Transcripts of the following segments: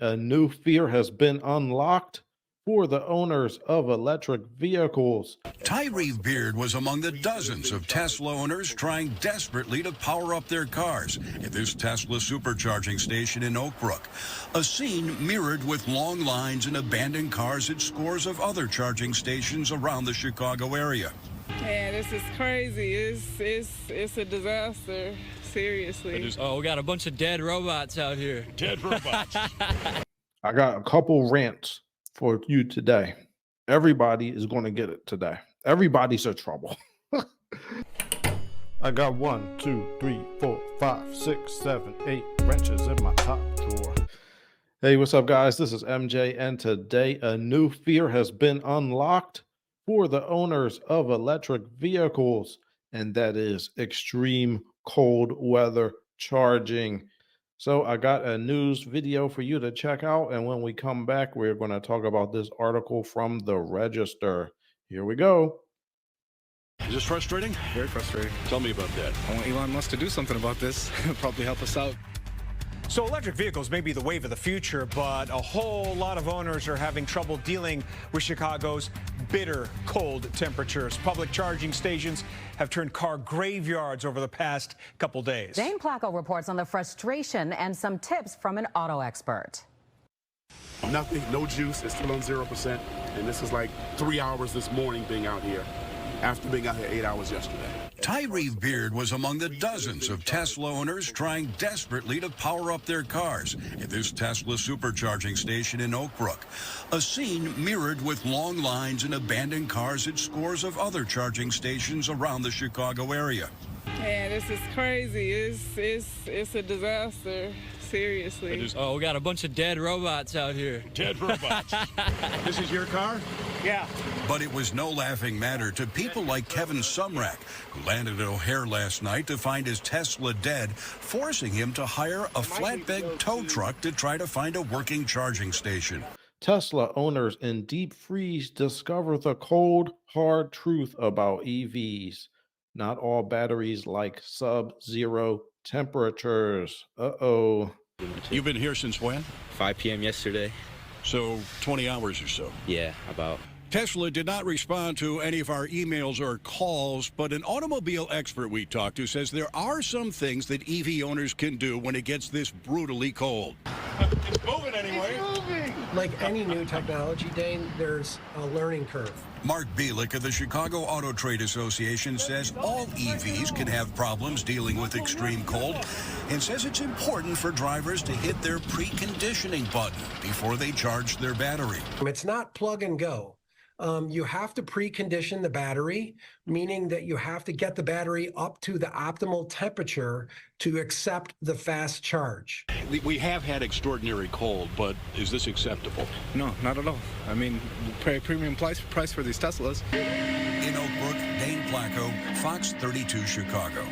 A new fear has been unlocked for the owners of electric vehicles. Tyree Beard was among the dozens of Tesla owners trying desperately to power up their cars at this Tesla supercharging station in Oak Brook. A scene mirrored with long lines and abandoned cars at scores of other charging stations around the Chicago area. Man, this is crazy. It's a disaster. Seriously. We got a bunch of dead robots out here. Dead robots. I got a couple rants for you today. Everybody is going to get it today. Everybody's in trouble. I got 1, 2, 3, 4, 5, 6, 7, 8 wrenches in my top drawer. Hey, what's up, guys? This is MJ, and today a new fear has been unlocked for the owners of electric vehicles, and that is extreme cold weather charging. So I got a news video for you to check out, and when we come back, we're going to talk about this article from the Register. Here we go. Is this frustrating? Very frustrating. Tell me about that. I want Elon Musk to do something about this. Probably help us out. So electric vehicles may be the wave of the future, but a whole lot of owners are having trouble dealing with Chicago's bitter cold temperatures. Public charging stations have turned car graveyards over the past couple days. Dane Placco reports on the frustration and some tips from an auto expert. Nothing, no juice, it's still on 0%. And this is like 3 hours this morning being out here after being out here 8 hours yesterday. Tyree Beard was among the dozens of Tesla owners trying desperately to power up their cars at this Tesla supercharging station in Oak Brook. A scene mirrored with long lines and abandoned cars at scores of other charging stations around the Chicago area. Man, this is crazy. It's a disaster. Seriously. We got a bunch of dead robots out here. Dead robots. This is your car? Yeah. But it was no laughing matter to people like Kevin Sumrack, who landed at O'Hare last night to find his Tesla dead, forcing him to hire a flatbed tow truck to try to find a working charging station. Tesla owners in deep freeze discover the cold, hard truth about EVs. Not all batteries like sub-zero temperatures. Uh-oh. You've been here since when? 5 p.m. yesterday. So 20 hours or so. Yeah, about. Tesla did not respond to any of our emails or calls, but an automobile expert we talked to says there are some things that EV owners can do when it gets this brutally cold. It's moving anyway. It's moving. Like any new technology, Dane, there's a learning curve. Mark Bielik of the Chicago Auto Trade Association says all EVs can have problems dealing with extreme cold and says it's important for drivers to hit their preconditioning button before they charge their battery. It's not plug and go. You have to precondition the battery, meaning that you have to get the battery up to the optimal temperature to accept the fast charge. We have had extraordinary cold, but is this acceptable? No, not at all. I mean, pay a premium price for these Teslas. In Oak Brook, Dane Placco, Fox 32 Chicago.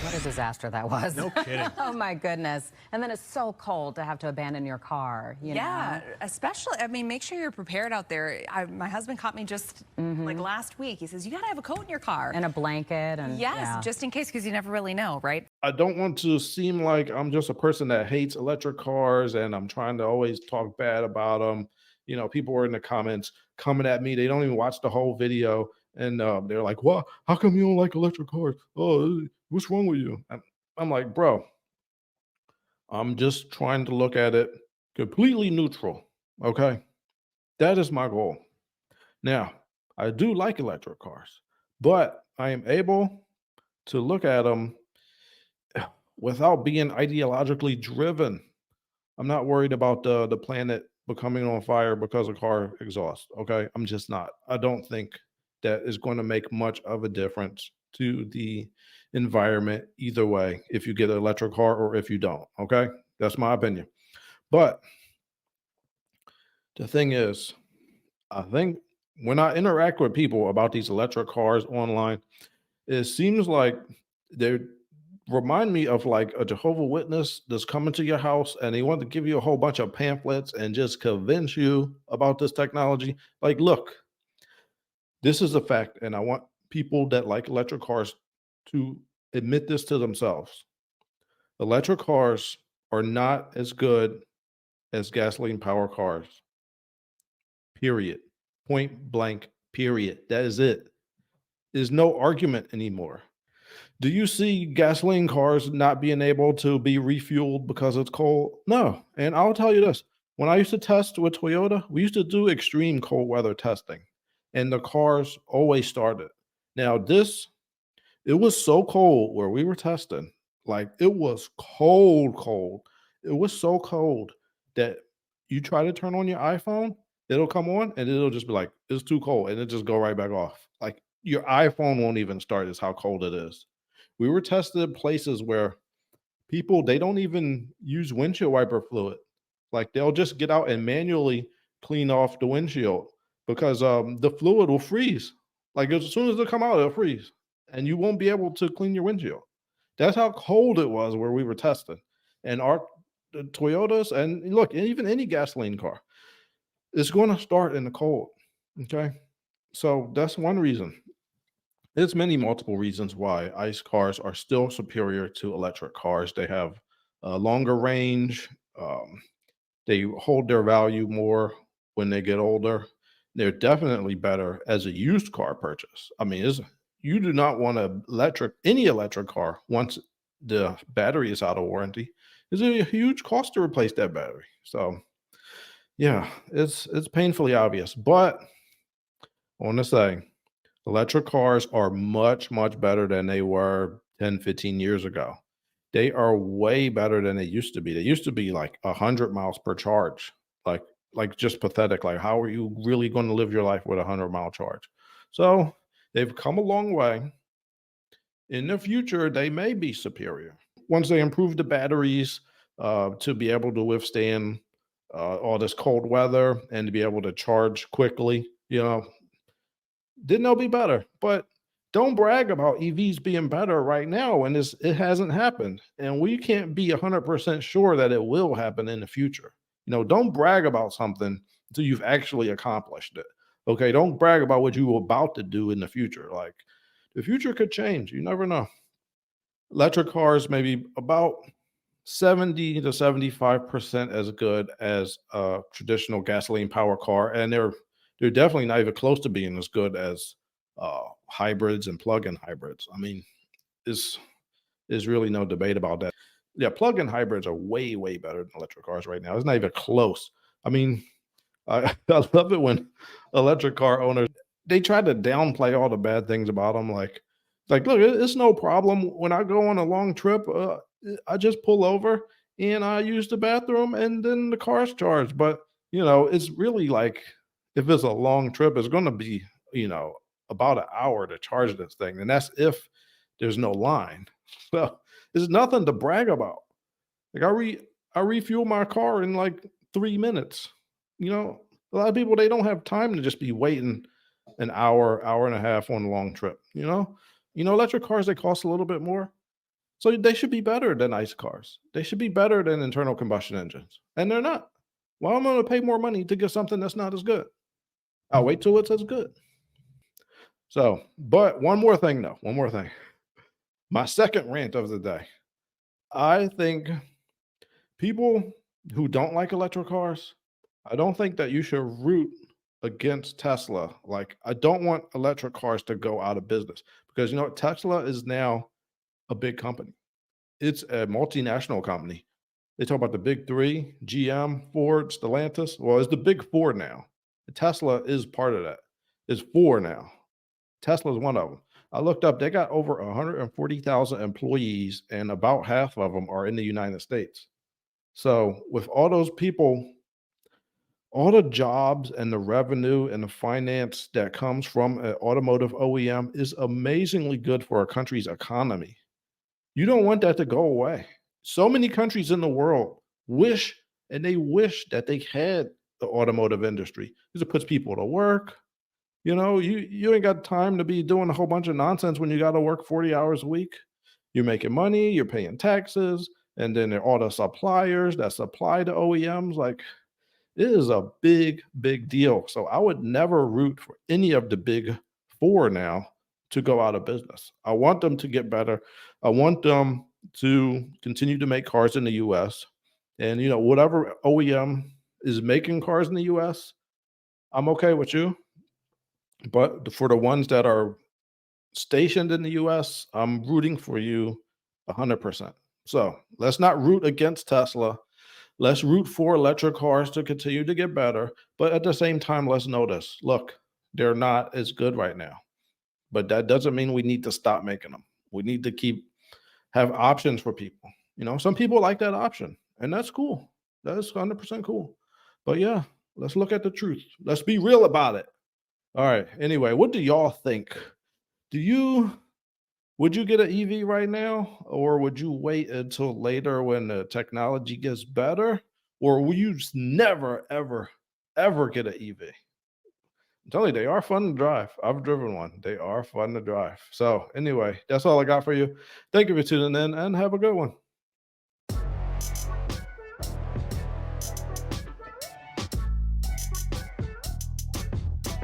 What a disaster that was. No kidding. Oh, my goodness. And then it's so cold to have to abandon your car, you know? Especially, I mean, make sure you're prepared out there. My husband caught me just like last week. He says, you got to have a coat in your car. And a blanket. And yes, just in case, because you never really know, right? I don't want to seem like I'm just a person that hates electric cars and I'm trying to always talk bad about them. You know, people were in the comments coming at me. They don't even watch the whole video. And they're like, well, how come you don't like electric cars? Oh, what's wrong with you? I'm like, bro, I'm just trying to look at it completely neutral. Okay. That is my goal. Now, I do like electric cars, but I am able to look at them without being ideologically driven. I'm not worried about the planet becoming on fire because of car exhaust. Okay. I'm just not. I don't think that is going to make much of a difference to the environment either way, if you get an electric car or if you don't. Okay. That's my opinion. But the thing is, I think when I interact with people about these electric cars online, it seems like they remind me of like a Jehovah's Witness that's coming to your house and they want to give you a whole bunch of pamphlets and just convince you about this technology. Like, look, this is a fact, and I want people that like electric cars to admit this to themselves. Electric cars are not as good as gasoline power cars. Period. Point blank, period. That is it. There's no argument anymore. Do you see gasoline cars not being able to be refueled because it's cold? No. And I'll tell you this, when I used to test with Toyota, we used to do extreme cold weather testing, and the cars always started. Now, it was so cold where we were testing, like it was cold, cold. It was so cold that you try to turn on your iPhone, it'll come on and it'll just be like, it's too cold, and it just go right back off. Like your iPhone won't even start, is how cold it is. We were tested at places where people, they don't even use windshield wiper fluid. Like they'll just get out and manually clean off the windshield because the fluid will freeze. Like as soon as it come out, it'll freeze, and you won't be able to clean your windshield. That's how cold it was where we were testing. And the Toyotas, and look, even any gasoline car, it's going to start in the cold. Okay, so that's one reason. There's many multiple reasons why ICE cars are still superior to electric cars. They have a longer range. They hold their value more when they get older. They're definitely better as a used car purchase. I mean, you do not want any electric car once the battery is out of warranty. It's a huge cost to replace that battery. So yeah, it's painfully obvious. But I want to say electric cars are much, much better than they were 10, 15 years ago. They are way better than they used to be. They used to be like 100 miles per charge, like just pathetic. Like, how are you really going to live your life with a 100-mile charge? So they've come a long way. In the future, they may be superior once they improve the batteries to be able to withstand all this cold weather and to be able to charge quickly. Then they'll be better. But don't brag about EVs being better right now when it hasn't happened. And we can't be 100% sure that it will happen in the future. Don't brag about something until you've actually accomplished it. Okay, don't brag about what you were about to do in the future. Like, the future could change. You never know. Electric cars may be about 70 to 75% as good as a traditional gasoline power car, and they're definitely not even close to being as good as hybrids and plug-in hybrids. I mean, there's really no debate about that. Yeah, plug-in hybrids are way, way better than electric cars right now. It's not even close. I mean, I love it when electric car owners, they try to downplay all the bad things about them. Like, look, it's no problem when I go on a long trip. I just pull over and I use the bathroom, and then the car's charged. But it's really like, if it's a long trip, it's going to be about an hour to charge this thing, and that's if there's no line. So it's nothing to brag about. Like I refuel my car in like 3 minutes. A lot of people, they don't have time to just be waiting an hour and a half on a long trip. Electric cars, they cost a little bit more. So they should be better than ICE cars. They should be better than internal combustion engines. And they're not. Well, I'm going to pay more money to get something that's not as good. I'll wait till it's as good. So, but one more thing. My second rant of the day. I think people who don't like electric cars, I don't think that you should root against Tesla. Like, I don't want electric cars to go out of business because Tesla is now a big company. It's a multinational company. They talk about the big three: GM, Ford, Stellantis. Well, it's the big four now. Tesla is part of that. It's four now. Tesla is one of them. I looked up, they got over 140,000 employees, and about half of them are in the United States. So with all those people, all the jobs and the revenue and the finance that comes from an automotive OEM is amazingly good for a country's economy. You don't want that to go away. So many countries in the world wish that they had the automotive industry because it puts people to work. You ain't got time to be doing a whole bunch of nonsense when you got to work 40 hours a week. You're making money, you're paying taxes, and then there are all the suppliers that supply to OEMs. Like, it is a big, big deal. So I would never root for any of the big four now to go out of business. I want them to get better. I want them to continue to make cars in the US. And, you know, whatever OEM is making cars in the US, I'm okay with you. But for the ones that are stationed in the US, I'm rooting for you 100%. So let's not root against Tesla. Let's root for electric cars to continue to get better. But at the same time, let's notice, look, they're not as good right now. But that doesn't mean we need to stop making them. We need to have options for people. You know, some people like that option, and that's cool. That is 100% cool. But yeah, let's look at the truth. Let's be real about it. All right. Anyway, what do y'all think? Would you get an EV right now, or would you wait until later when the technology gets better, or will you just never, ever, ever get an EV? I'm telling you, they are fun to drive. I've driven one. They are fun to drive. So anyway, that's all I got for you. Thank you for tuning in, and have a good one.